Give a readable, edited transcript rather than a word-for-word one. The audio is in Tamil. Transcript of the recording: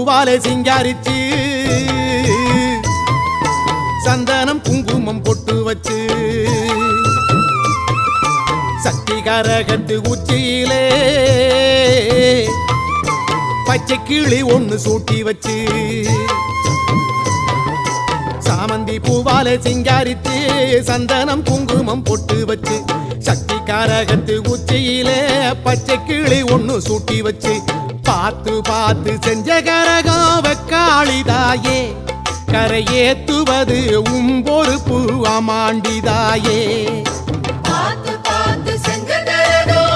பூவாலே சிங்காரிச்சு சந்தனம் குங்குமம் பொட்டு வச்சு சக்தி கரகத்து உச்சியிலே பச்சை கிளி ஒண்ணு சூட்டி வச்சு சாமந்தி பூவாலே சிங்காரித்து சந்தனம் குங்குமம் பொட்டு வச்சு சக்தி காரகத்து உச்சியிலே பச்சை கிளி ஒண்ணு சூட்டி வச்சு பார்த்து பார்த்து செஞ்ச கரகம் வெக்காளிதாயே கரையேத்துவது பொறுப்பு அமாண்டிதாயே பார்த்து பார்த்து செஞ்ச கரகம்